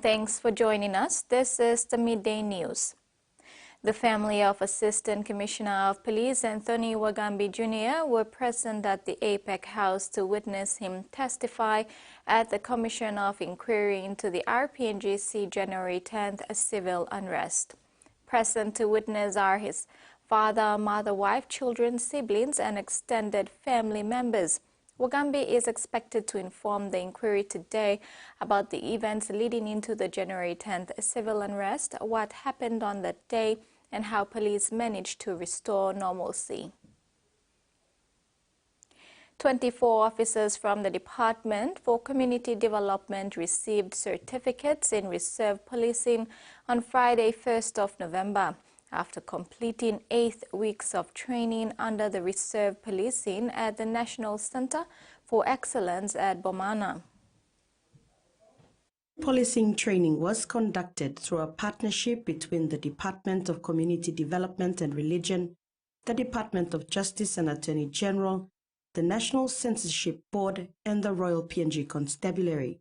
thanks for joining us. This is the Midday News. The family of Assistant Commissioner of Police Anthony Wagambi Jr. were present at the APEC House to witness him testify at the Commission of Inquiry into the RPNGC January 10th civil unrest. Present to witness are his father, mother, wife, children, siblings, and extended family members. Wagambi is expected to inform the inquiry today about the events leading into the January 10th civil unrest, what happened on that day, and how police managed to restore normalcy. 24 officers from the Department for Community Development received certificates in reserve policing on Friday, 1st of November. After completing 8 weeks of training under the reserve policing at the National Center for Excellence at Bomana. Policing training was conducted through a partnership between the Department of Community Development and Religion, the Department of Justice and Attorney General, the National Censorship Board, and the Royal PNG Constabulary.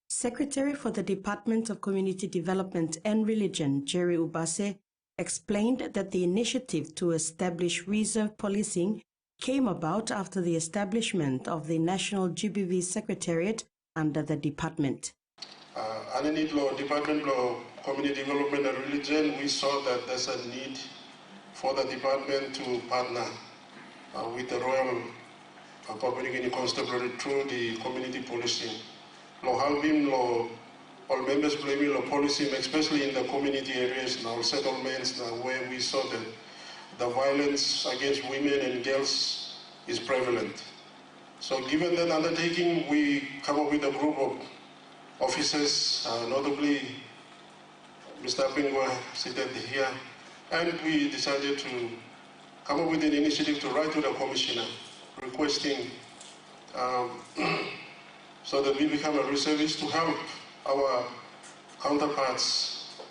Secretary for the Department of Community Development and Religion, Jerry Ubase, explained that the initiative to establish reserve policing came about after the establishment of the National GBV Secretariat under the department. Underneath Department of Community Development and Religion, we saw that there's a need for the department to partner with the Royal Papua Constabulary through the community policing. All members blaming the policy, especially in the community areas, now settlements, where we saw that the violence against women and girls is prevalent. So given that undertaking, we come up with a group of officers, notably Mr. Pingwa seated here, and we decided to come up with an initiative to write to the commissioner requesting so that we become a reservist to help our counterparts,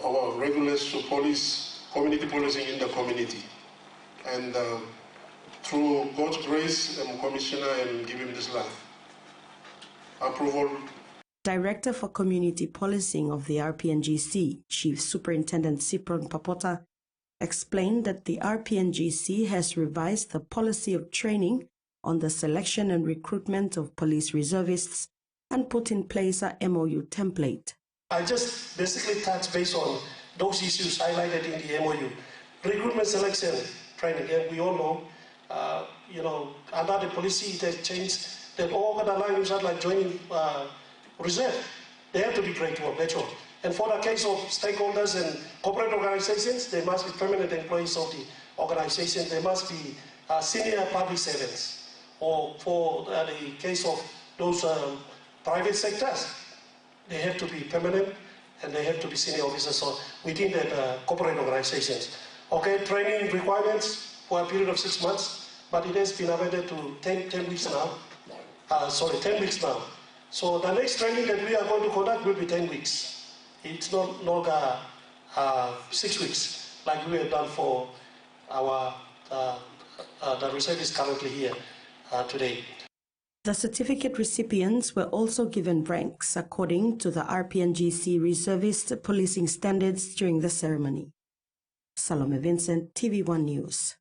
our regulars to police, community policing in the community. And through God's grace, I'm commissioner and give him this approval. Director for Community Policing of the RPNGC, Chief Superintendent Cipron Papota, explained that the RPNGC has revised the policy of training on the selection and recruitment of police reservists and put in place a MOU template. I just basically touch base on those issues highlighted in the MOU. Recruitment, selection, training. And we all know, under the policy it has changed that all the lines are like joining reserve. They have to be trained to a veteran. And for the case of stakeholders and corporate organizations, they must be permanent employees of the organization. They must be senior public servants. Or for the case of those private sectors, they have to be permanent and they have to be senior officers within the corporate organizations. Okay, training requirements for a period of 6 months, but it has been amended to 10 weeks now. 10 weeks now. So the next training that we are going to conduct will be 10 weeks. It's no longer 6 weeks like we have done for our the reservists currently here today. The certificate recipients were also given ranks according to the RPNGC reservist policing standards during the ceremony. Salome Vincent, TVWAN News.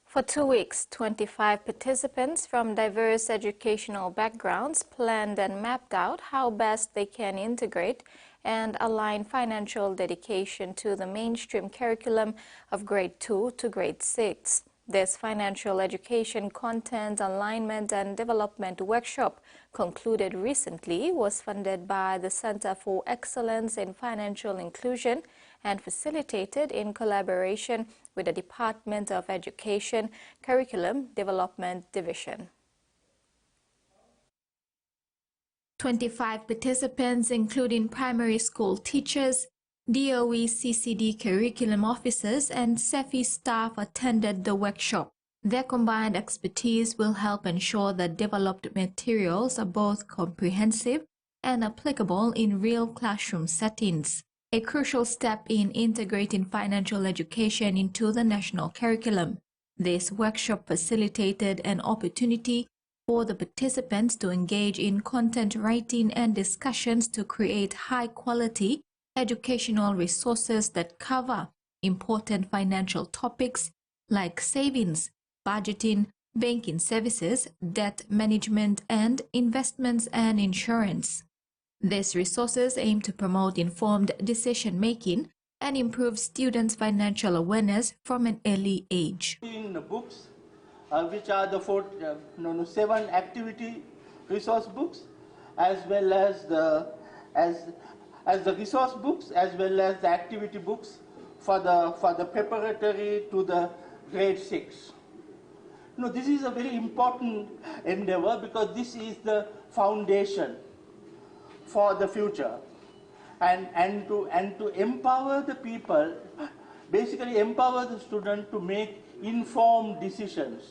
For 2 weeks, 25 participants from diverse educational backgrounds planned and mapped out how best they can integrate and align financial dedication to the mainstream curriculum of grade 2 to grade 6. This financial education content alignment and development workshop concluded recently was funded by the Center for Excellence in Financial Inclusion and facilitated in collaboration with the Department of Education Curriculum Development Division. 25 participants, including primary school teachers, DOE CCD curriculum officers and CEFI staff attended the workshop. Their combined expertise will help ensure that developed materials are both comprehensive and applicable in real classroom settings, a crucial step in integrating financial education into the national curriculum. This workshop facilitated an opportunity for the participants to engage in content writing and discussions to create high-quality educational resources that cover important financial topics like savings, budgeting, banking services, debt management, and investments and insurance. These resources aim to promote informed decision-making and improve students' financial awareness from an early age. In the books, which are the 7 activity resource books, as well as the resource books, as well as the activity books for the preparatory to the grade 6. This is a very important endeavor because this is the foundation for the future, and to empower the people, basically empower the student to make informed decisions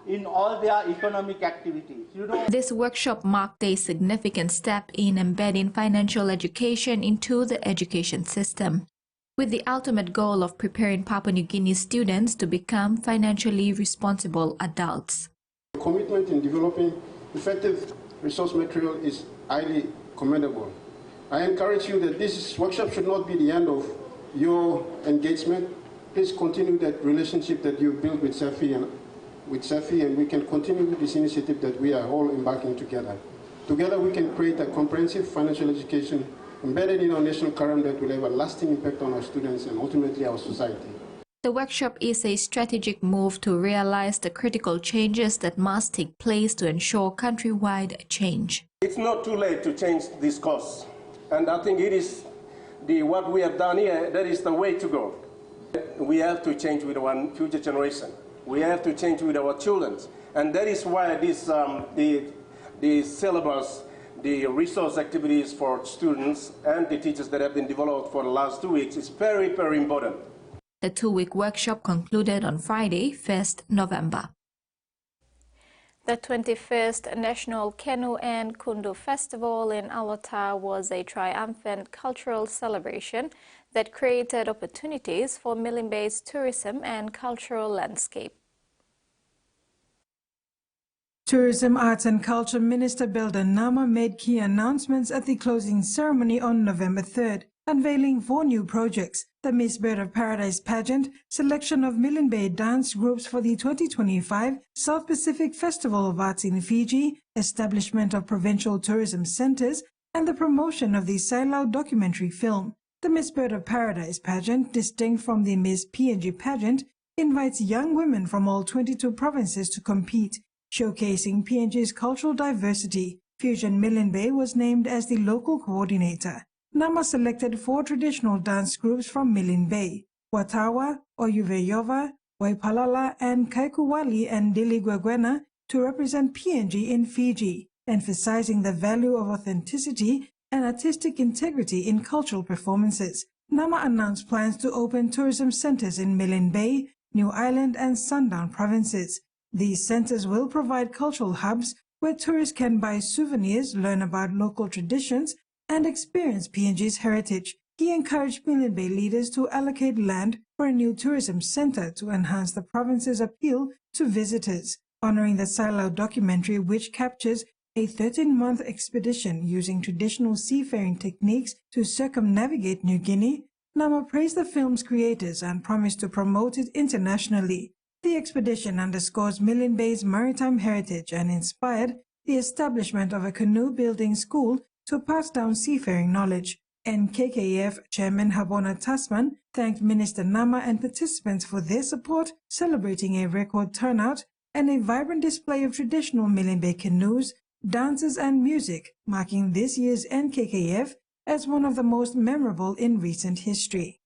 in all their economic activities. This workshop marked a significant step in embedding financial education into the education system, with the ultimate goal of preparing Papua New Guinea students to become financially responsible adults. Commitment in developing effective resource material is highly commendable. I encourage you that this workshop should not be the end of your engagement. Please continue that relationship that you've built with SEFI, and we can continue with this initiative that we are all embarking together. Together we can create a comprehensive financial education embedded in our national curriculum that will have a lasting impact on our students and ultimately our society. The workshop is a strategic move to realize the critical changes that must take place to ensure countrywide change. It's not too late to change this course, and I think it is what we have done here, that is the way to go. We have to change with our future generation. We have to change with our children, and that is why this the syllabus, the resource activities for students and the teachers that have been developed for the last 2 weeks is very, very important. The 2-week workshop concluded on Friday, 1st November. The 21st National Canoe and Kundu Festival in Alota was a triumphant cultural celebration that created opportunities for Milimbe's tourism and cultural landscape. Tourism, Arts and Culture Minister Belda Nama made key announcements at the closing ceremony on November 3rd, unveiling 4 new projects: the Miss Bird of Paradise pageant, selection of Milimbe dance groups for the 2025 South Pacific Festival of Arts in Fiji, establishment of provincial tourism centers, and the promotion of the Sailau documentary film. The Miss Bird of Paradise pageant, distinct from the Miss PNG pageant, invites young women from all 22 provinces to compete, showcasing PNG's cultural diversity. Fusion Milimbe was named as the local coordinator. Nama selected 4 traditional dance groups from Milimbe: Watawa, Oyuveyova, Waipalala, and Kaikuwali and Diligwegwena to represent PNG in Fiji, emphasizing the value of authenticity and artistic integrity in cultural performances. Nama announced plans to open tourism centers in Milimbe, New Island, and Sundown provinces. These centers will provide cultural hubs where tourists can buy souvenirs, learn about local traditions, and experience PNG's heritage. He encouraged Milimbe leaders to allocate land for a new tourism center to enhance the province's appeal to visitors, honoring the Sailau documentary, which captures a 13-month expedition using traditional seafaring techniques to circumnavigate New Guinea. Nama praised the film's creators and promised to promote it internationally. The expedition underscores Milimbe's maritime heritage and inspired the establishment of a canoe-building school to pass down seafaring knowledge. NKKF Chairman Habona Tasman thanked Minister Nama and participants for their support, celebrating a record turnout and a vibrant display of traditional Milimbe canoes, dances and music, marking this year's NKKF as one of the most memorable in recent history.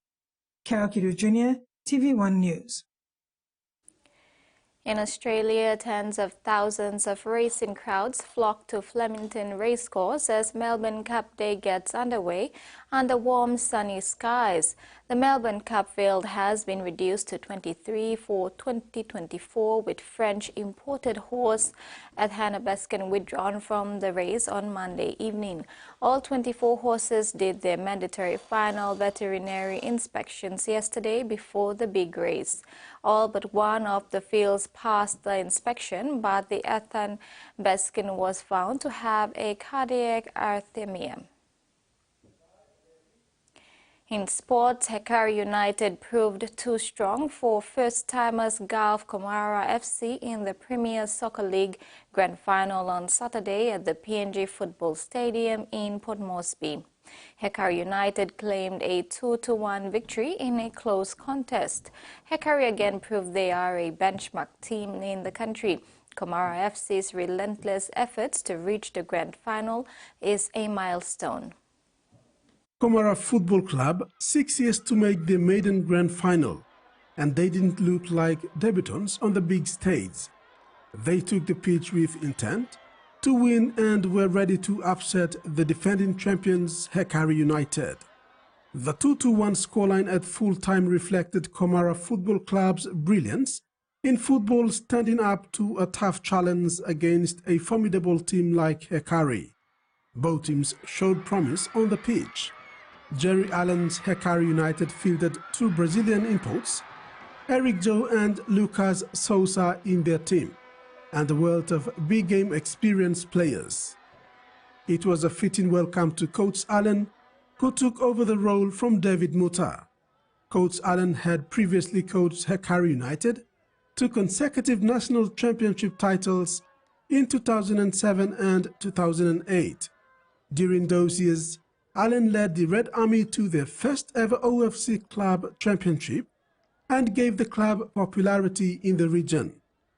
Carol Kidu Jr., TV1 News. In Australia, tens of thousands of racing crowds flock to Flemington Racecourse as Melbourne Cup Day gets underway Under warm, sunny skies, the Melbourne Cup field has been reduced to 23 for 2024, with French imported horse at Hannah-Baskin withdrawn from the race on Monday evening. All 24 horses did their mandatory final veterinary inspections yesterday before the big race. All but one of the fields passed the inspection, but the Hannah-Baskin was found to have a cardiac arrhythmia. In sports, Hekari United proved too strong for first-timers Gulf Comara FC in the Premier Soccer League Grand Final on Saturday at the PNG Football Stadium in Port Moresby. Hekari United claimed a 2-1 victory in a close contest. Hekari again proved they are a benchmark team in the country. Comara FC's relentless efforts to reach the Grand Final is a milestone. Comara Football Club 6 years to make their maiden grand final, and they didn't look like debutants on the big stage. They took the pitch with intent to win and were ready to upset the defending champions Hekari United. The 2-1 scoreline at full-time reflected Comara Football Club's brilliance in football, standing up to a tough challenge against a formidable team like Hekari. Both teams showed promise on the pitch. Jerry Allen's Hekari United fielded two Brazilian imports, Eric Joe and Lucas Sousa, in their team, and a wealth of big-game experienced players. It was a fitting welcome to Coach Allen, who took over the role from David Muta. Coach Allen had previously coached Hekari United to consecutive national championship titles in 2007 and 2008. During those years, Allen led the Red Army to their first ever OFC Club Championship and gave the club popularity in the region.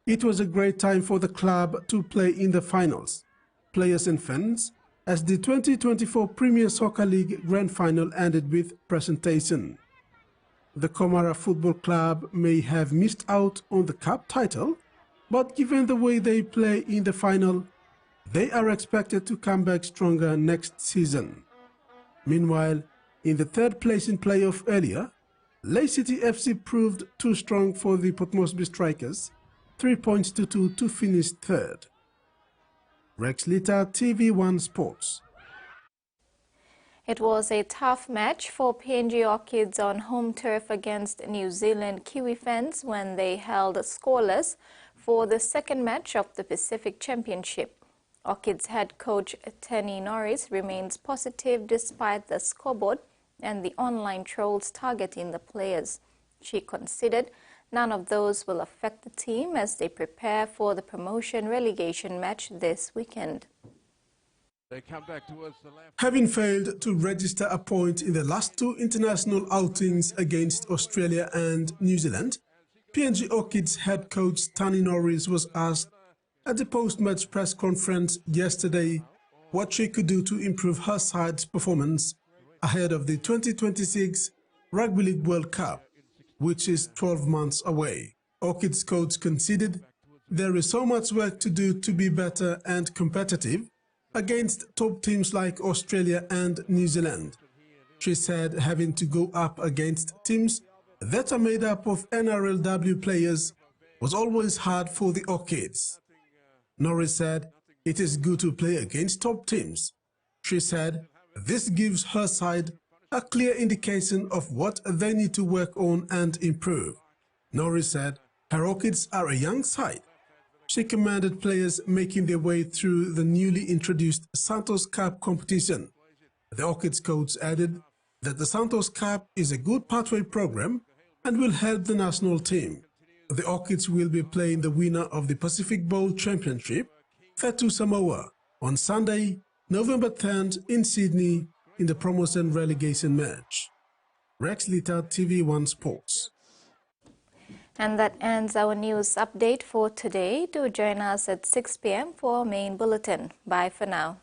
It was a great time for the club to play in the finals, players and fans, as the 2024 Premier Soccer League Grand Final ended with presentation. The Comara Football Club may have missed out on the cup title, but given the way they play in the final, they are expected to come back stronger next season. Meanwhile, in the third place in playoff earlier, Ley City FC proved too strong for the Port Moresby Strikers, 3 points to 2 to finish third. Rex Litter, TV1 Sports. It was a tough match for PNG Orchids on home turf against New Zealand Kiwi fans when they held scoreless for the second match of the Pacific Championship. Orchids head coach Tenny Norris remains positive despite the scoreboard and the online trolls targeting the players. She considered none of those will affect the team as they prepare for the promotion-relegation match this weekend. They come back towards the left. Having failed to register a point in the last two international outings against Australia and New Zealand, PNG Orchids head coach Tenny Norris was asked at the post-match press conference yesterday what she could do to improve her side's performance ahead of the 2026 Rugby League World Cup, which is 12 months away. Orchids coach conceded there is so much work to do to be better and competitive against top teams like Australia and New Zealand. She said having to go up against teams that are made up of NRLW players was always hard for the Orchids. Norris said it is good to play against top teams. She said this gives her side a clear indication of what they need to work on and improve. Norris said her Orchids are a young side. She commended players making their way through the newly introduced Santos Cup competition. The Orchids coach added that the Santos Cup is a good pathway program and will help the national team. The Orchids will be playing the winner of the Pacific Bowl Championship, Fetu Samoa, on Sunday, November 10th in Sydney in the promotion relegation match. Rex Litter, TV1 Sports. And that ends our news update for today. Do join us at 6 p.m. for our main bulletin. Bye for now.